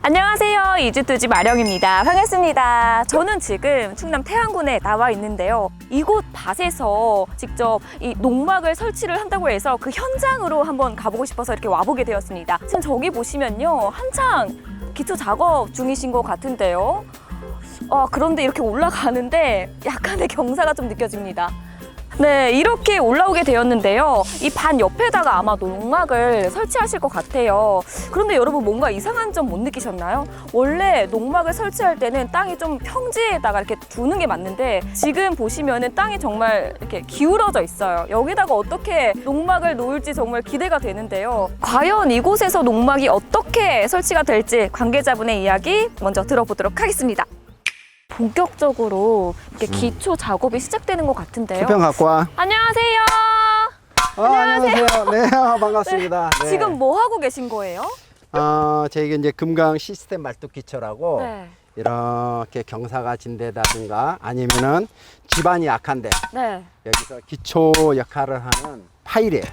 안녕하세요. 이주투지 마령입니다. 반갑습니다. 저는 지금 충남 태안군에 나와 있는데요. 이곳 밭에서 직접 이 농막을 설치를 한다고 해서 그 현장으로 한번 가보고 싶어서 이렇게 와보게 되었습니다. 지금 저기 보시면요. 한창 기초 작업 중이신 것 같은데요. 그런데 이렇게 올라가는데 약간의 경사가 좀 느껴집니다. 네, 이렇게 올라오게 되었는데요. 이 반 옆에다가 아마 농막을 설치하실 것 같아요. 그런데 여러분 뭔가 이상한 점 못 느끼셨나요? 원래 농막을 설치할 때는 땅이 좀 평지에다가 이렇게 두는 게 맞는데 지금 보시면은 땅이 정말 이렇게 기울어져 있어요. 여기다가 어떻게 농막을 놓을지 정말 기대가 되는데요. 과연 이곳에서 농막이 어떻게 설치가 될지 관계자분의 이야기 먼저 들어보도록 하겠습니다. 본격적으로 이렇게 기초 작업이 시작되는 것 같은데요. 수평 갖고 와. 안녕하세요. 안녕하세요. 네, 반갑습니다. 네. 지금 뭐 하고 계신 거예요? 저희가 이제 금강 시스템 말뚝 기초라고 네. 이렇게 경사가 진 데다든가 아니면은 지반이 약한데 네. 여기서 기초 역할을 하는 파일이에요.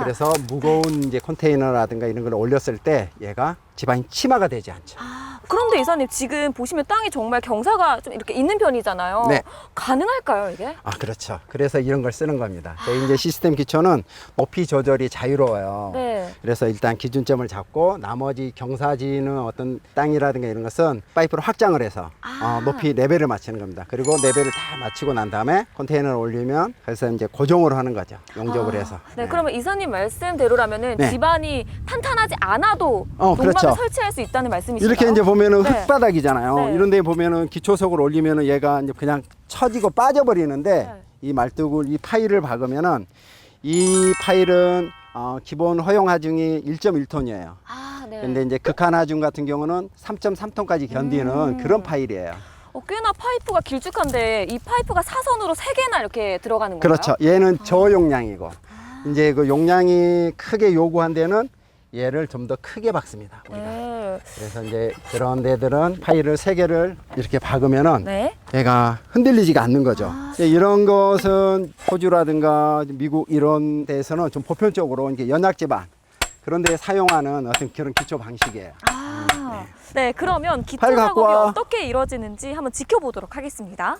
그래서 무거운 이제 컨테이너라든가 이런 걸 올렸을 때 얘가 지반이 치마가 되지 않죠. 그런데 이사님 지금 보시면 땅이 정말 경사가 좀 이렇게 있는 편이잖아요. 네. 가능할까요, 이게? 그렇죠. 그래서 이런 걸 쓰는 겁니다. 저희 이제 시스템 기초는 높이 조절이 자유로워요. 네. 그래서 일단 기준점을 잡고 나머지 경사지는 어떤 땅이라든가 이런 것은 파이프로 확장을 해서 높이 레벨을 맞추는 겁니다. 그리고 레벨을 다 맞추고 난 다음에 컨테이너를 올리면 그래서 이제 고정으로 하는 거죠. 용접을 해서. 네, 그러면 이사님 말씀대로라면은 네. 집안이 탄탄하지 않아도 농막을 그렇죠. 설치할 수 있다는 말씀이신가요? 이렇게 이제 보면은 네. 흙바닥이잖아요. 네. 이런 데 보면은 기초석을 올리면은 얘가 이제 그냥 처지고 빠져버리는데 네. 이 말뚝을 이 파일을 박으면은 이 파일은 기본 허용 하중이 1.1톤이에요. 네. 근데 이제 극한 하중 같은 경우는 3.3톤까지 견디는 그런 파일이에요. 꽤나 파이프가 길쭉한데 이 파이프가 사선으로 3개나 이렇게 들어가는 건가요? 그렇죠. 얘는 저용량이고 이제 그 용량이 크게 요구한 데는 얘를 좀 더 크게 박습니다. 우리가. 네. 그래서 이제 그런 데들은 파일을 3개를 이렇게 박으면은 네. 얘가 흔들리지가 않는 거죠. 이런 것은 호주라든가 미국 이런 데서는 좀 보편적으로 이렇게 연약지반 그런 데 사용하는 어떤 그런 기초 방식이에요. 네, 그러면 기초 파일 갖고 작업이 와. 어떻게 이루어지는지 한번 지켜보도록 하겠습니다.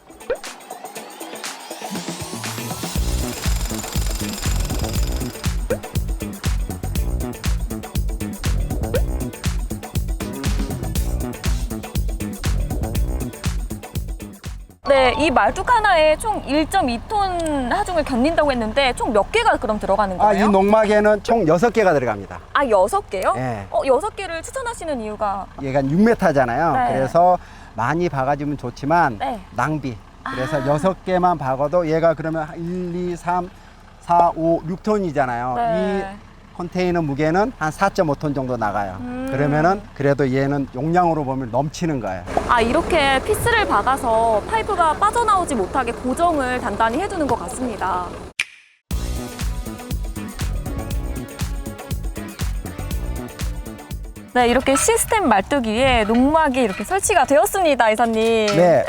네, 이 말뚝 하나에 총 1.2톤 하중을 견딘다고 했는데 총 몇 개가 그럼 들어가는 이 거예요? 농막에는 총 6개가 들어갑니다. 6개요? 네. 6개를 추천하시는 이유가? 얘가 6m잖아요. 네. 그래서 많이 박아주면 좋지만 네. 낭비. 그래서 6개만 박아도 얘가 그러면 1, 2, 3, 4, 5, 6톤이잖아요. 네. 이 컨테이너 무게는 한 4.5톤 정도 나가요. 그러면은 그래도 얘는 용량으로 보면 넘치는 거예요. 이렇게 피스를 박아서 파이프가 빠져나오지 못하게 고정을 단단히 해두는 것 같습니다. 네, 이렇게 시스템 말뚝 위에 농막이 이렇게 설치가 되었습니다, 이사님. 네.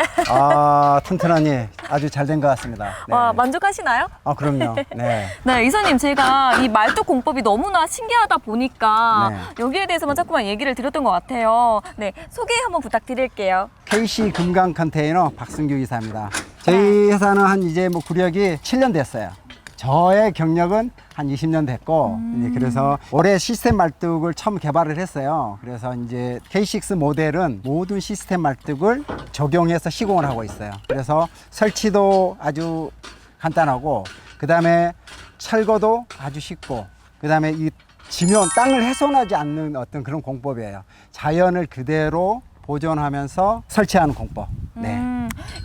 튼튼하니 아주 잘 된 것 같습니다. 네. 만족하시나요? 그럼요. 네. 네, 이사님, 제가 이 말뚝 공법이 너무나 신기하다 보니까 네. 여기에 대해서만 자꾸만 얘기를 드렸던 것 같아요. 네, 소개 한번 부탁드릴게요. KC 금강 컨테이너 박승규 이사입니다. 저희 회사는 한 이제 뭐 구력이 7년 됐어요. 저의 경력은 한 20년 됐고, 이제 그래서 올해 시스템 말뚝을 처음 개발을 했어요. 그래서 이제 K6 모델은 모든 시스템 말뚝을 적용해서 시공을 하고 있어요. 그래서 설치도 아주 간단하고, 그 다음에 철거도 아주 쉽고, 그 다음에 이 지면 땅을 훼손하지 않는 어떤 그런 공법이에요. 자연을 그대로 보존하면서 설치하는 공법. 네.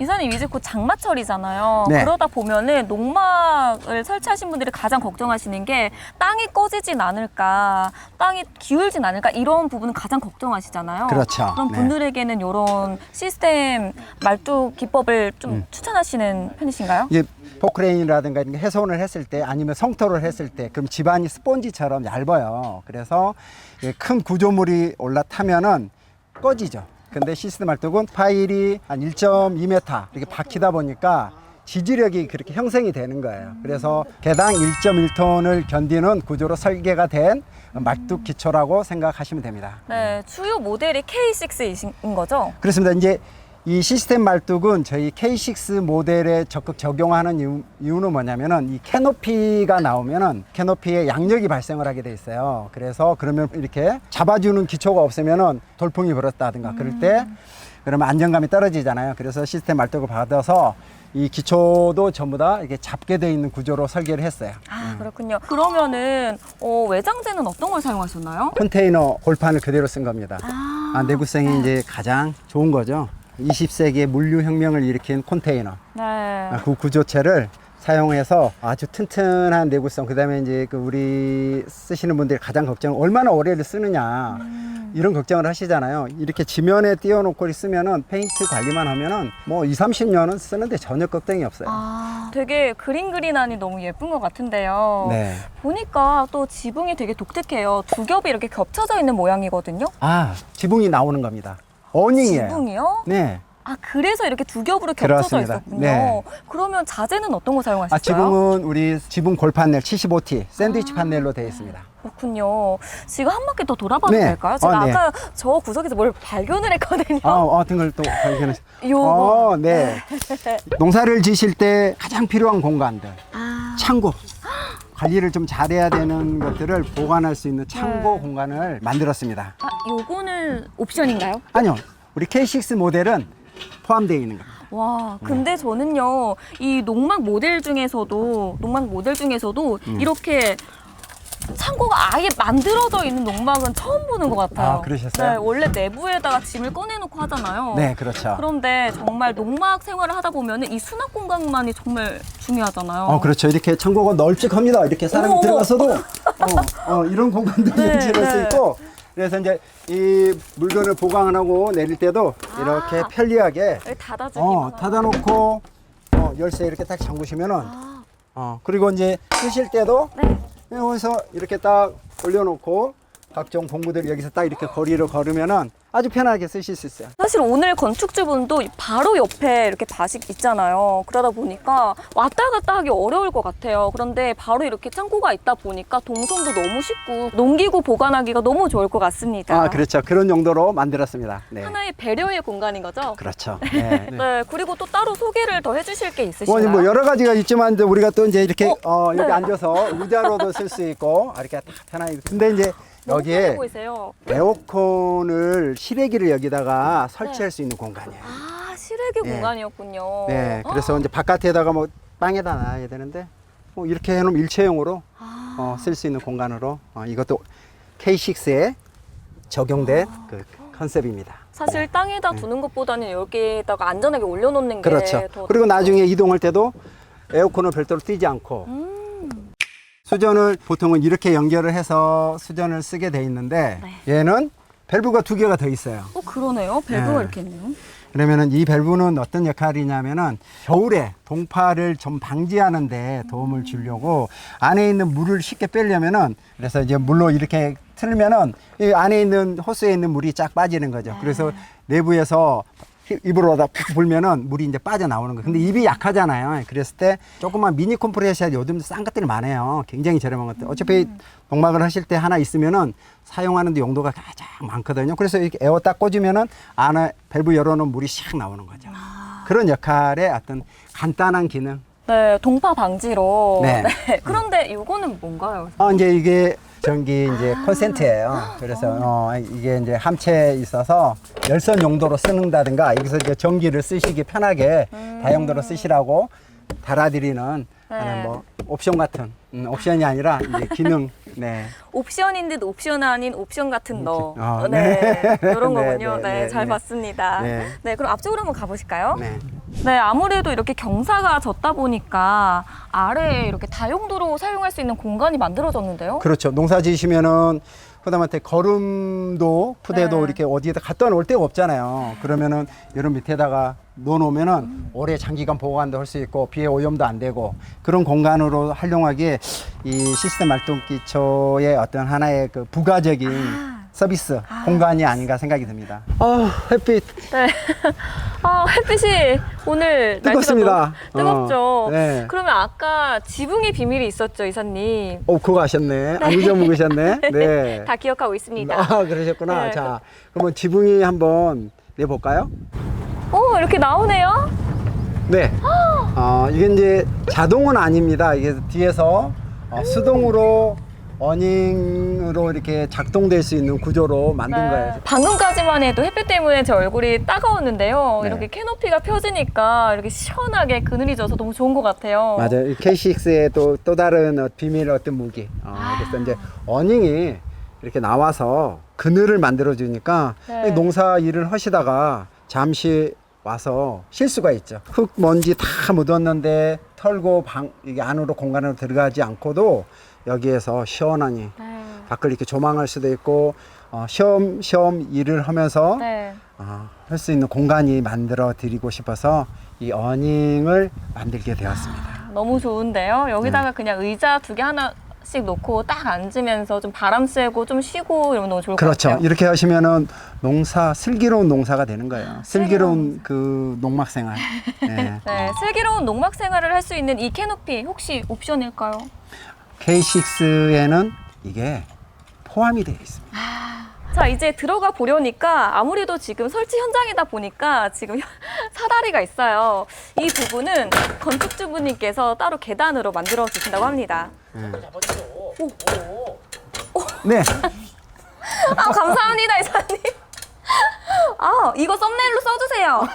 이사님, 이제 곧 장마철이잖아요. 네. 그러다 보면은 농막을 설치하신 분들이 가장 걱정하시는 게 땅이 꺼지진 않을까, 땅이 기울진 않을까, 이런 부분은 가장 걱정하시잖아요. 그렇죠. 그럼 네. 분들에게는 이런 시스템 말뚝 기법을 좀 추천하시는 편이신가요? 이제 포크레인이라든가 이런 게 훼손을 했을 때 아니면 성토를 했을 때 그럼 지반이 스폰지처럼 얇아요. 그래서 큰 구조물이 올라타면은 꺼지죠. 근데 시스템 말뚝은 파일이 한 1.2m 이렇게 박히다 보니까 지지력이 그렇게 형성이 되는 거예요. 그래서 개당 1.1톤을 견디는 구조로 설계가 된 말뚝 기초라고 생각하시면 됩니다. 네, 주요 모델이 K6인 거죠? 그렇습니다. 이제 이 시스템 말뚝은 저희 K6 모델에 적극 적용하는 이유는 뭐냐면은 이 캐노피가 나오면은 캐노피에 양력이 발생을 하게 돼 있어요. 그래서 그러면 이렇게 잡아주는 기초가 없으면은 돌풍이 불었다든가 그럴 때 그러면 안정감이 떨어지잖아요. 그래서 시스템 말뚝을 받아서 이 기초도 전부 다 이렇게 잡게 돼 있는 구조로 설계를 했어요. 아, 그렇군요. 그러면은 외장재는 어떤 걸 사용하셨나요? 컨테이너 골판을 그대로 쓴 겁니다. 내구성이 이제 가장 좋은 거죠. 20세기의 물류혁명을 일으킨 컨테이너. 네. 그 구조체를 사용해서 아주 튼튼한 내구성, 그 다음에 이제 우리 쓰시는 분들이 가장 걱정은 얼마나 오래 쓰느냐, 이런 걱정을 하시잖아요. 이렇게 지면에 띄워놓고 쓰면은 페인트 관리만 하면은 뭐 20, 30년은 쓰는데 전혀 걱정이 없어요. 되게 그린하니 너무 예쁜 것 같은데요. 네. 보니까 또 지붕이 되게 독특해요. 두 겹이 이렇게 겹쳐져 있는 모양이거든요. 지붕이 나오는 겁니다. 어닝이에요. 지붕이요? 네. 그래서 이렇게 두 겹으로 겹쳐져 그렇습니다. 있었군요. 네. 그러면 자재는 어떤 거 사용하셨어요? 지붕은 우리 지붕 골 판넬 75T 샌드위치 판넬로 되어 있습니다. 그렇군요. 지금 한 바퀴 더 돌아봐도 네. 될까요? 제가 네. 아까 저 구석에서 뭘 발견을 했거든요. 어떤 걸 또 발견하셨어요? 요거. 네. 농사를 지실 때 가장 필요한 공간들. 창고. 관리를 좀 잘해야 되는 것들을 보관할 수 있는 창고 공간을 만들었습니다. 요거는 옵션인가요? 아니요. 우리 K6 모델은 포함되어 있는 겁니다. 와, 근데 저는요, 이 농막 모델 중에서도 이렇게 창고가 아예 만들어져 있는 농막은 처음 보는 것 같아요. 그러셨어요? 네, 원래 내부에다가 짐을 꺼내놓고 하잖아요. 네, 그렇죠. 그런데 정말 농막 생활을 하다 보면 이 수납 공간만이 정말 중요하잖아요. 그렇죠. 이렇게 창고가 널찍합니다. 이렇게 사람이 어머, 들어가서도 이런 공간도 네, 연출할 수 네. 있고, 그래서 이제 이 물건을 보관하고 내릴 때도 이렇게 편리하게 여기 닫아주기만 닫아놓고 열쇠 이렇게 딱 잠그시면은 그리고 이제 쓰실 때도 여기서 이렇게 딱 올려놓고 각종 공구들 여기서 딱 이렇게 거리를 걸으면은 아주 편하게 쓰실 수 있어요. 사실 오늘 건축주분도 바로 옆에 이렇게 밭이 있잖아요. 그러다 보니까 왔다 갔다 하기 어려울 것 같아요. 그런데 바로 이렇게 창고가 있다 보니까 동선도 너무 쉽고 농기구 보관하기가 너무 좋을 것 같습니다. 그렇죠. 그런 용도로 만들었습니다. 네. 하나의 배려의 공간인 거죠? 그렇죠. 네. 네, 그리고 또 따로 소개를 더 해주실 게 있으신가요? 뭐 여러 가지가 있지만 이제 우리가 또 이제 이렇게 여기 네. 앉아서 의자로도 쓸 수 있고 이렇게 딱 편하게. 근데 이제 너무 편해 여기에 보이세요. 에어컨을 실외기를 여기다가 설치할 수 있는 공간이에요. 실외기 네. 공간이었군요. 네, 그래서 이제 바깥에다가 뭐 땅에다 놔야 되는데 이렇게 해놓으면 일체형으로 쓸 수 있는 공간으로 이것도 K6에 적용된 그 컨셉입니다. 사실 땅에다 두는 것보다는 여기에다가 안전하게 올려놓는 게 그렇죠. 더 그리고 나중에 이동할 때도 에어컨을 별도로 띄지 않고 수전을 보통은 이렇게 연결을 해서 수전을 쓰게 돼 있는데 얘는 밸브가 2개가 더 있어요. 그러네요. 밸브가 네. 이렇게 있네요. 그러면은 이 밸브는 어떤 역할이냐면은 겨울에 동파를 좀 방지하는 데 도움을 주려고 안에 있는 물을 쉽게 빼려면은 그래서 이제 물로 이렇게 틀면은 이 안에 있는 호스에 있는 물이 쫙 빠지는 거죠. 그래서 내부에서 입으로다 푹 불면은 물이 이제 빠져나오는 거예요. 근데 입이 약하잖아요. 그랬을 때 조그만 미니 컴프레셔 요즘 싼 것들이 많아요. 굉장히 저렴한 것들. 어차피 농막을 하실 때 하나 있으면은 사용하는 데 용도가 가장 많거든요. 그래서 이렇게 에어 딱 꽂으면은 안에 밸브 열어놓으면 물이 샥 나오는 거죠. 그런 역할의 어떤 간단한 기능. 네, 동파 방지로. 네. 그런데 이거는 뭔가요? 이제 이게 전기 이제 콘센트예요. 그래서 이게 이제 함체에 있어서 열선 용도로 쓰는다든가 여기서 이제 전기를 쓰시기 편하게 다용도로 쓰시라고 달아드리는 하는 뭐 옵션 같은 옵션이 아니라 이제 기능. 네. 옵션인 듯 옵션 아닌 옵션 같은 너. 네. 이런 네, 거군요. 네, 네, 네, 잘 네. 봤습니다. 네. 네, 그럼 앞쪽으로 한번 가보실까요? 네. 네, 아무래도 이렇게 경사가 졌다 보니까 아래에 이렇게 다용도로 사용할 수 있는 공간이 만들어졌는데요. 그렇죠. 농사 지으시면은 그다음에 거름도 푸대도 네. 이렇게 어디에다 갖다 놓을 데가 없잖아요. 그러면은 이런 밑에다가 놓으면은 오래 장기간 보관도 할 수 있고 비에 오염도 안 되고 그런 공간으로 활용하기에 이 시스템 말뚝 기초의 어떤 하나의 그 부가적인 서비스 공간이 아닌가 생각이 듭니다. 햇빛 네. 아, 햇빛이 오늘 뜨겁습니다. 날씨가 너무 뜨겁죠. 네. 그러면 아까 지붕의 비밀이 있었죠, 이사님. 그거 아셨네. 안 잊어먹으셨네. 네. 다 기억하고 있습니다. 그러셨구나. 네. 자, 그러면 지붕이 한번 내볼까요? 이렇게 나오네요. 네. 이게 이제 자동은 아닙니다. 이게 뒤에서 수동으로 어닝으로 이렇게 작동될 수 있는 구조로 만든 거예요. 방금까지만 해도 햇빛 때문에 제 얼굴이 따가웠는데요. 네. 이렇게 캐노피가 펴지니까 이렇게 시원하게 그늘이 져서 너무 좋은 것 같아요. 맞아요. 이 K6의 또 다른 비밀 어떤 무기. 그래서 이제 어닝이 이렇게 나와서 그늘을 만들어 주니까 네. 농사 일을 하시다가 잠시 와서 쉴 수가 있죠. 흙 먼지 다 묻었는데 털고 이게 안으로 공간으로 들어가지 않고도 여기에서 시원하니 네. 밖을 이렇게 조망할 수도 있고 쉬엄쉬엄 일을 하면서 네. 할 수 있는 공간이 만들어 드리고 싶어서 이 어닝을 만들게 되었습니다. 너무 좋은데요. 네. 여기다가 그냥 의자 2개 하나씩 놓고 딱 앉으면서 좀 바람 쐬고 좀 쉬고 이러면 너무 좋을 것 그렇죠. 같아요. 이렇게 하시면은 슬기로운 농사가 되는 거예요. 슬기로운 그 농막 생활. 네. 네, 슬기로운 농막 생활을 할 수 있는 이 캐노피 혹시 옵션일까요? K6에는 이게 포함이 되어 있습니다. 자, 이제 들어가 보려니까 아무래도 지금 설치 현장이다 보니까 지금 사다리가 있어요. 이 부분은 건축주부님께서 따로 계단으로 만들어 주신다고 합니다. 네. 감사합니다, 이사님. 이거 썸네일로 써주세요.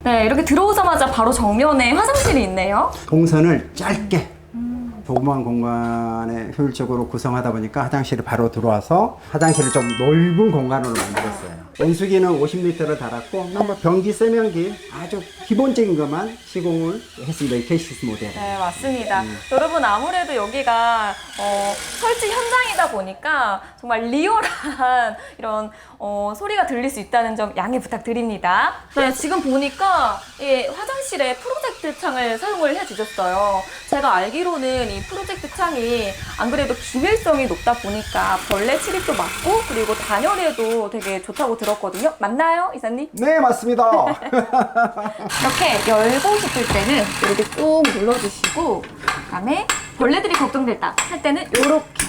네, 이렇게 들어오자마자 바로 정면에 화장실이 있네요. 동선을 짧게 조그만 공간에 효율적으로 구성하다 보니까 화장실이 바로 들어와서 화장실을 좀 넓은 공간으로 만들었어요. 온수기는 50리터를 달았고 변기, 세면기 아주 기본적인 것만 시공을 했습니다. 이 K6 모델. 네, 맞습니다. 여러분, 아무래도 여기가 설치 현장이다 보니까 정말 리얼한 이런 소리가 들릴 수 있다는 점 양해 부탁드립니다. 네, 지금 보니까 이 화장실에 프로젝트 창을 사용을 해주셨어요. 제가 알기로는 이 프로젝트 창이 안 그래도 기밀성이 높다 보니까 벌레 침입도 막고 그리고 단열에도 되게 좋다고 들었거든요. 맞나요, 이사님? 네, 맞습니다. 이렇게 열고 싶을 때는 이렇게 꾹 눌러주시고 그다음에 벌레들이 걱정됐다 할 때는 이렇게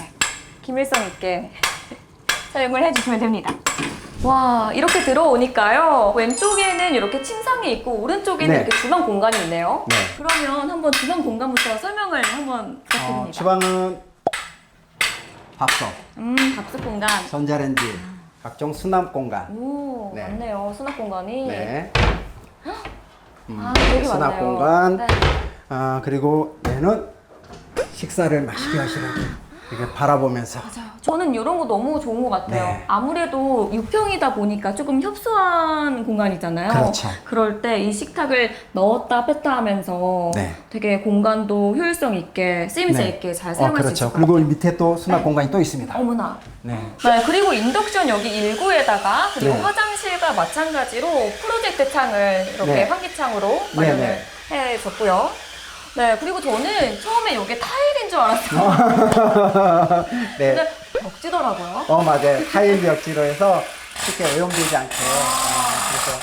기밀성 있게 사용을 해주시면 됩니다. 와, 이렇게 들어오니까요. 왼쪽에는 이렇게 침상이 있고 오른쪽에는 네. 이렇게 주방 공간이 있네요. 네. 그러면 한번 주방 공간부터 설명을 한번 부탁드립니다. 주방은 밥솥, 밥솥 공간. 전자레인지, 각종 수납 공간. 오, 네. 많네요. 수납 공간이. 네. 되게 수납 많네요. 공간. 네. 그리고 얘는 식사를 맛있게 하시라고 이렇게 바라보면서. 맞아요. 저는 이런 거 너무 좋은 것 같아요. 네. 아무래도 6평이다 보니까 조금 협소한 공간이잖아요. 그렇죠. 그럴 때 이 식탁을 넣었다 뺐다 하면서 네. 되게 공간도 효율성 있게 쓰임새 네. 있게 잘 사용할 수 있을 그렇죠. 것 그리고 같아요. 밑에 또 수납 공간이 또 있습니다. 어머나. 네. 네, 그리고 인덕션 여기 1구에다가 그리고 네. 화장실과 마찬가지로 프로젝트 창을 이렇게 네. 환기창으로 마련을 해줬고요. 네, 그리고 저는 처음에 이게 타일인 줄 알았어요. 네. 근데 벽지더라고요. 맞아요. 타일 벽지로 해서 쉽게 오염되지 않게 그래서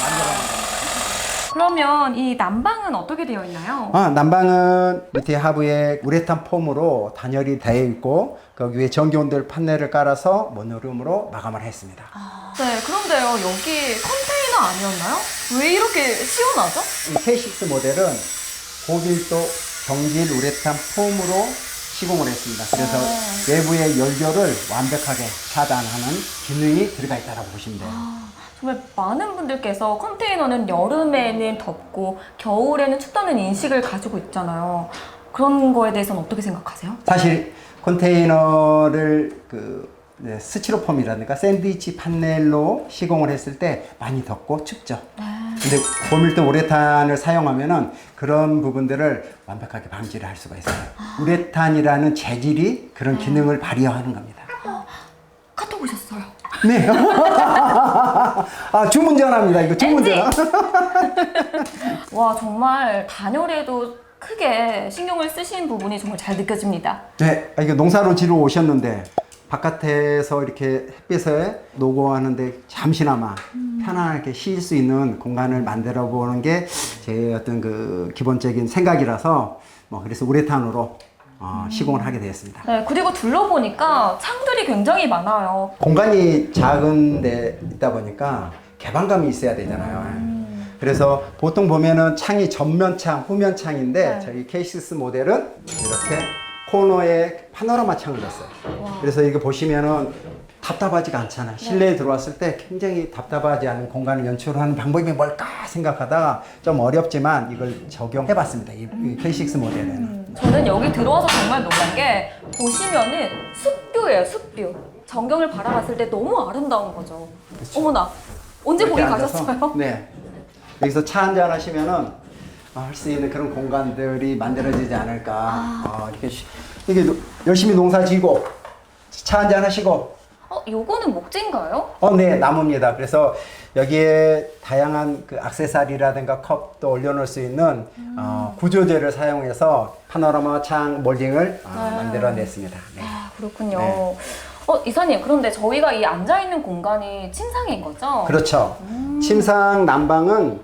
만들어놓은 겁니다. 그러면 이 난방은 어떻게 되어 있나요? 난방은 밑에 하부에 우레탄 폼으로 단열이 되어 있고 거기 위에 전기온돌 판넬을 깔아서 모노룸으로 마감을 했습니다. 네, 그런데요, 여기 컨테이너 아니었나요? 왜 이렇게 시원하죠? 이 K6 모델은 고밀도 정질 우레탄 폼으로 시공을 했습니다. 그래서 외부의 열결을 완벽하게 차단하는 기능이 들어가 있다고 보시면 돼요. 정말 많은 분들께서 컨테이너는 여름에는 덥고 겨울에는 춥다는 인식을 가지고 있잖아요. 그런 거에 대해서는 어떻게 생각하세요? 사실 컨테이너를 스티로폼이라든가 샌드위치 판넬로 시공을 했을 때 많이 덥고 춥죠. 근데 고밀도 우레탄을 사용하면은 그런 부분들을 완벽하게 방지를 할 수가 있어요. 우레탄이라는 재질이 그런 기능을 발휘하는 겁니다. 카톡 오셨어요. 네. 주문 전화입니다. 이거 주문 전화. 와, 정말 단열에도 크게 신경을 쓰신 부분이 정말 잘 느껴집니다. 네. 이거 농사로 지러 오셨는데 바깥에서 이렇게 햇빛에 노고하는데 잠시나마 편안하게 쉴 수 있는 공간을 만들어 보는 게 제 어떤 그 기본적인 생각이라서 뭐 그래서 우레탄으로 시공을 하게 되었습니다. 네, 그리고 둘러보니까 창들이 굉장히 많아요. 공간이 작은 데 있다 보니까 개방감이 있어야 되잖아요. 그래서 보통 보면은 창이 전면창, 후면창인데 네. 저희 K6 모델은 이렇게 코너에 파노라마 창을 줬어요. 그래서 이거 보시면은 답답하지가 않잖아요. 실내에 들어왔을 때 굉장히 답답하지 않은 공간을 연출하는 방법이 뭘까 생각하다가 좀 어렵지만 이걸 적용해 봤습니다. 이 K6 모델에는. 저는 여기 들어와서 정말 놀란 게 보시면은 숲뷰예요, 숲뷰. 전경을 바라봤을 때 너무 아름다운 거죠. 어머나, 언제 거기 이렇게 앉아서, 가셨어요? 네. 여기서 차 한잔 하시면은 할 수 있는 그런 공간들이 만들어지지 않을까. 이게 열심히 농사 지고 차 한잔 하시고. 요거는 목재인가요? 네, 나무입니다. 그래서 여기에 다양한 그 액세서리라든가 컵도 올려놓을 수 있는 구조재를 사용해서 파노라마 창 몰딩을 만들어냈습니다. 네. 아, 그렇군요. 네. 이사님, 그런데 저희가 이 앉아있는 공간이 침상인 거죠? 그렇죠. 침상 난방은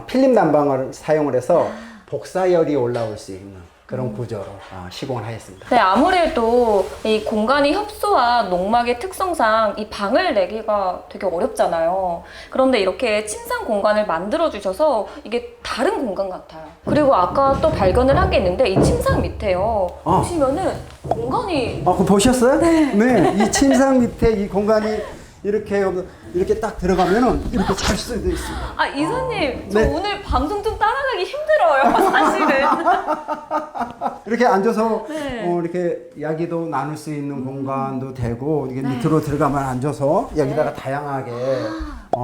필름 난방을 사용을 해서 복사열이 올라올 수 있는 그런 구조로 시공을 하였습니다. 네, 아무래도 이 공간이 협소한 농막의 특성상 이 방을 내기가 되게 어렵잖아요. 그런데 이렇게 침상 공간을 만들어 주셔서 이게 다른 공간 같아요. 그리고 아까 또 발견을 한 게 있는데 이 침상 밑에요. 보시면은 공간이 그거 보셨어요? 네. 이 침상 밑에 이 공간이 이렇게 딱 들어가면은 이렇게 잘 수도 있습니다. 이사님, 저 네. 오늘 방송 좀 따라가기 힘들어요, 사실은. 이렇게 앉아서 네. 이렇게 이야기도 나눌 수 있는 공간도 되고 이게 밑으로 들어가면 앉아서 여기다가 다양하게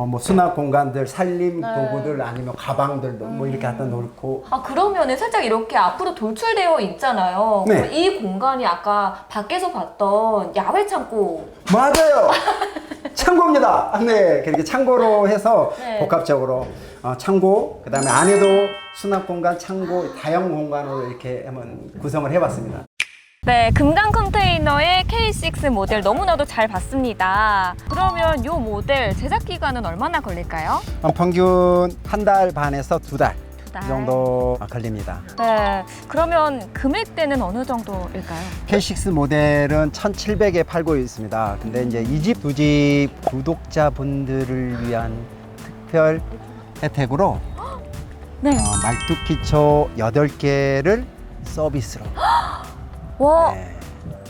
뭐 수납 공간들, 살림 도구들 아니면 가방들도 뭐 이렇게 갖다 놓고. 그러면은 살짝 이렇게 앞으로 돌출되어 있잖아요. 네. 그럼 이 공간이 아까 밖에서 봤던 야외 창고. 맞아요. 창고입니다. 네, 그렇게 창고로 해서 네. 복합적으로 창고, 그다음에 안에도 수납 공간, 창고, 다양 공간으로 이렇게 한번 구성을 해봤습니다. 네, 금강 컨테이너의 K6 모델 너무나도 잘 봤습니다. 그러면 이 모델 제작 기간은 얼마나 걸릴까요? 평균 한 달 반에서 두 달 달. 이 정도 걸립니다. 네, 그러면 금액대는 어느 정도일까요? K6 모델은 1,700에 팔고 있습니다. 근데 이제 이 집, 두 집 구독자분들을 위한 특별 혜택으로 네. 말뚝기초 8개를 서비스로. 와, 네.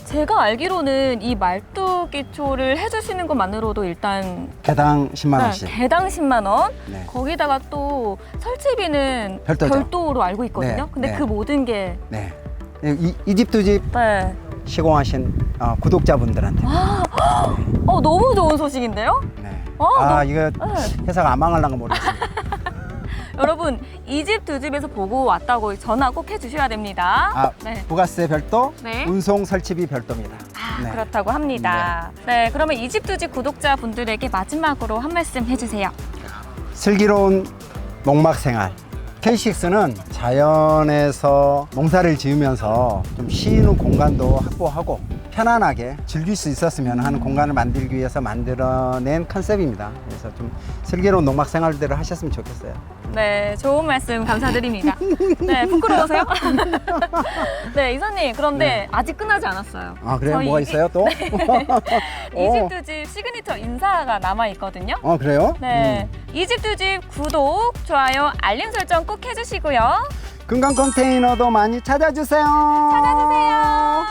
제가 알기로는 이 말뚝기초를 해주시는 것만으로도 일단 개당 10만 원씩. 개당 10만 원. 네. 거기다가 또 설치비는 별도죠. 별도로 알고 있거든요. 네, 근데 네. 그 모든 게 네. 이 집, 두 집 네. 시공하신 구독자분들한테. 너무 좋은 소식인데요? 네. 이거 네. 회사가 안 망할랑가 모르겠습니다. 여러분, 이 집, 두 집에서 보고 왔다고 전화 꼭 해주셔야 됩니다. 네. 부가세 별도, 네. 운송 설치비 별도입니다. 네. 그렇다고 합니다. 네, 그러면 이 집, 두 집 구독자분들에게 마지막으로 한 말씀 해주세요. 슬기로운 농막 생활. K6는 자연에서 농사를 지으면서 좀 쉬는 공간도 확보하고 편안하게 즐길 수 있었으면 하는 공간을 만들기 위해서 만들어낸 컨셉입니다. 그래서 좀 슬기로운 농막 생활들을 하셨으면 좋겠어요. 네, 좋은 말씀 감사드립니다. 네, 부끄러우세요? 네, 이사님, 그런데 아직 끝나지 않았어요. 그래요? 저희 뭐가 있어요 또? 이 집, 두 집 시그니처 인사가 남아있거든요. 그래요? 네, 이 집, 두 집 구독, 좋아요, 알림 설정 꼭 해주시고요. 금강 컨테이너도 많이 찾아주세요. 찾아주세요.